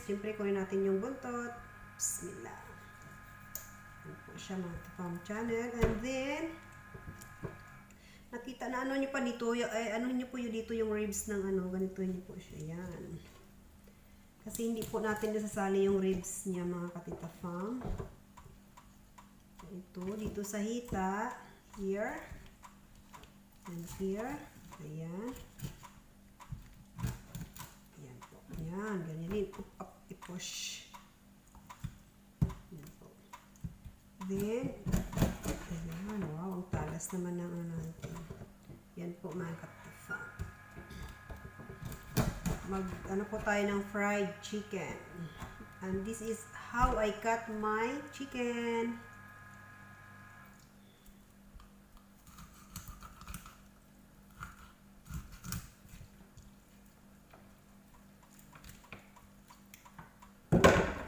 Siyempre, kunin natin yung buntot. Bismillah. Yan po siya mga Farm Channel. And then, nakita na ano nyo pa dito, ano nyo po yung dito yung ribs ng ano, ganito nyo po siya. Yan. Kasi hindi po natin nasasali yung ribs niya mga Katita Farm. Ito, dito sa hita. Here. And here. Ayan. Ayan po. Ayan. Ganyan din. Up, i-push. Ayan po. Then, ayan. Wow. Ang talas naman ng ano natin. Yan po mga Katita. Ano po tayo ng fried chicken. And this is how I cut my chicken.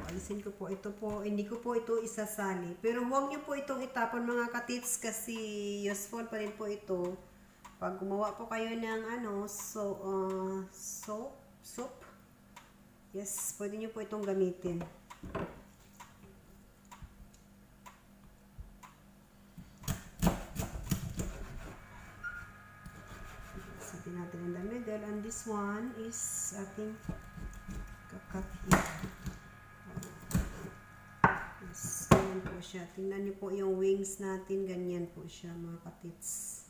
Alisin ko po ito po, hindi ko po ito isasali. Pero huwag niyo po itong itapon mga katits kasi useful pa rin po ito. Pag gumawa po kayo ng ano, soup. Yes, pwede niyo po itong gamitin. Sabihin natin in the middle. And this one is ating kakat here. Ganyan po siya. Tingnan niyo po yung wings natin. Ganyan po siya mga katits.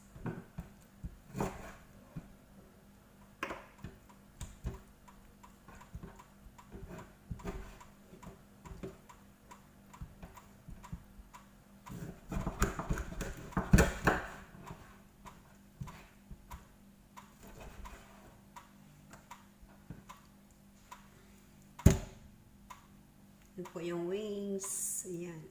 Yan po yung wings. Ayan.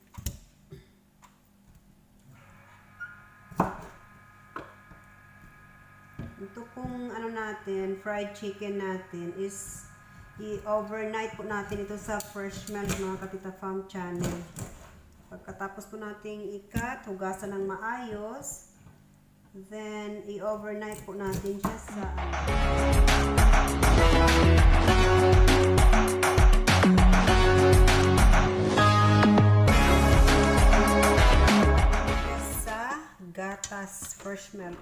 Ito pong ano natin, fried chicken natin is i-overnight po natin ito sa fresh milk mga Katita Farm Channel. Pagkatapos po nating ikat, hugasan ng maayos, then i-overnight po natin siya sa gatas fresh milk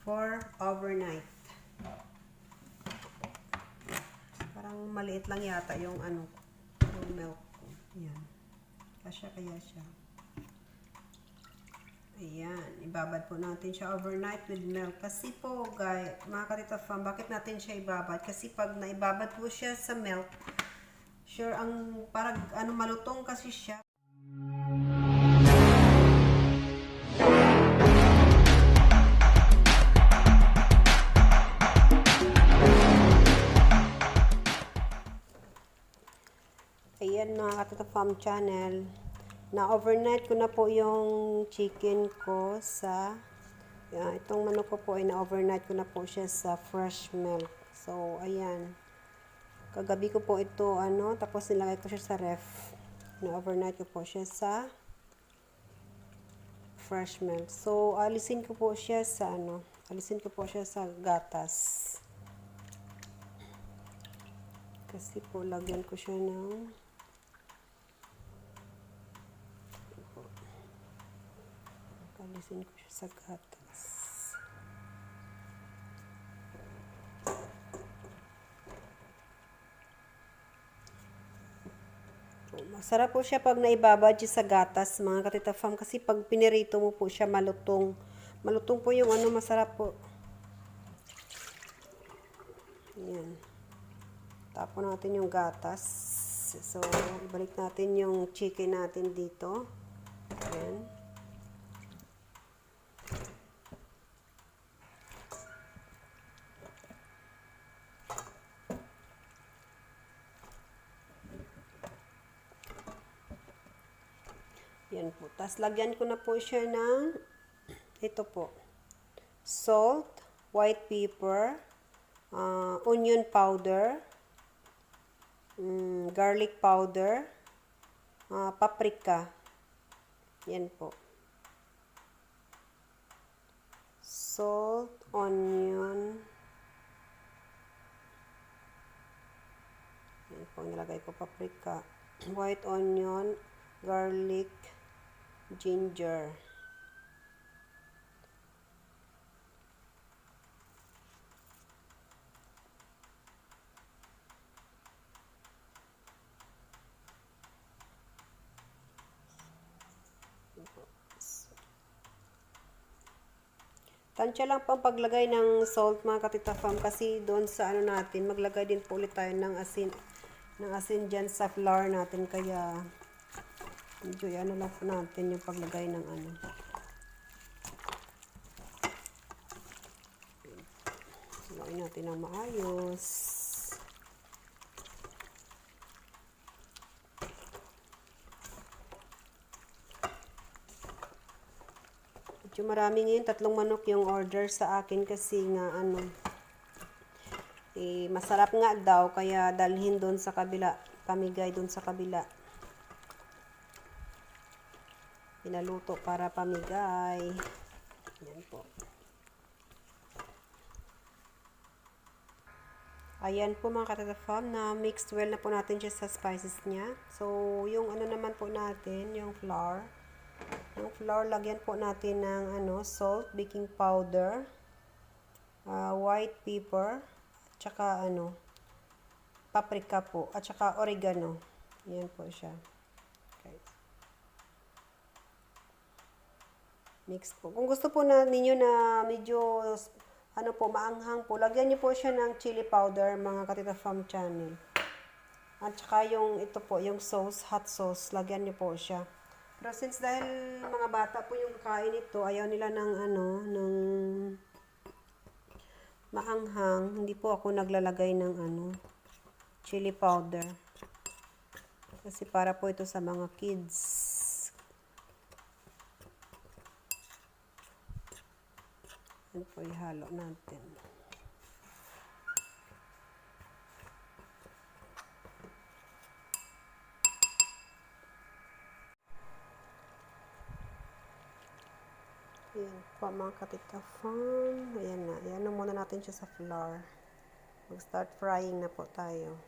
for overnight. Parang maliit lang yata yung ano, yung milk ko. Ayan. Kasya kaya siya. Ayan. Ibabad po natin siya overnight with milk. Kasi po, guys, mga Katita Farm, bakit natin siya ibabad? Kasi pag naibabad po siya sa milk, sure, ang parang ano, malutong kasi siya. Ayan mga Katita Farm Channel, na overnight ko na po yung chicken ko sa itong manok ko po ay na overnight ko na po siya sa fresh milk. So ayan, kagabi ko po ito ano, tapos nilagay ko siya sa ref. Na overnight ko po siya sa fresh milk. So alisin ko po siya sa ano, alisin ko po siya sa gatas. Kasi po lagyan ko siya ng alisin ko siya sa gatas. So, masarap po siya pag naibabad siya sa gatas mga Katita Farm kasi pag pinirito mo po siya malutong. Malutong po yung ano, masarap po. Ayan. Tapon natin yung gatas. So, ibalik natin yung chicken natin dito. Ayan. Yan po. Tapos, lagyan ko na po siya ng ito po. Salt, white pepper, onion powder, garlic powder, paprika. Yan po. Salt, onion, po ang nilagay ko, paprika, white onion, garlic, ginger. Tansya lang po ang paglagay ng salt mga katita fam, kasi doon sa ano natin, maglagay din po ulit tayo ng asin dyan sa flour natin, kaya medyo ano lang po natin yung paglagay ng ano. Haluin natin ng maayos. Medyo marami ngayon, 3 manok yung order sa akin kasi nga ano, masarap nga daw, kaya dalhin doon sa kabila, pamigay doon sa kabila. Pinaluto para pamigay. Yan po. Ayan po mga katata fam, na mixed well na po natin siya sa spices niya. So, yung ano naman po natin, yung flour. Yung flour, lagyan po natin ng ano, salt, baking powder, white pepper, at saka ano, paprika po, at saka oregano. Yan po siya. Okay. Mix po. Kung gusto po na ninyo na medyo ano po, maanghang po, lagyan niyo po siya ng chili powder, mga katita fam channel. At saka yung ito po, yung sauce, hot sauce, lagyan niyo po siya. Pero since dahil mga bata po yung kain ito, ayaw nila ng ano, ng maanghang, hindi po ako naglalagay ng ano, chili powder. Kasi para po ito sa mga kids. Yan po, ihalo natin. Ayan po mga katita fam. Ayan na. Ayan na muna natin siya sa flour. Mag-start frying na po tayo.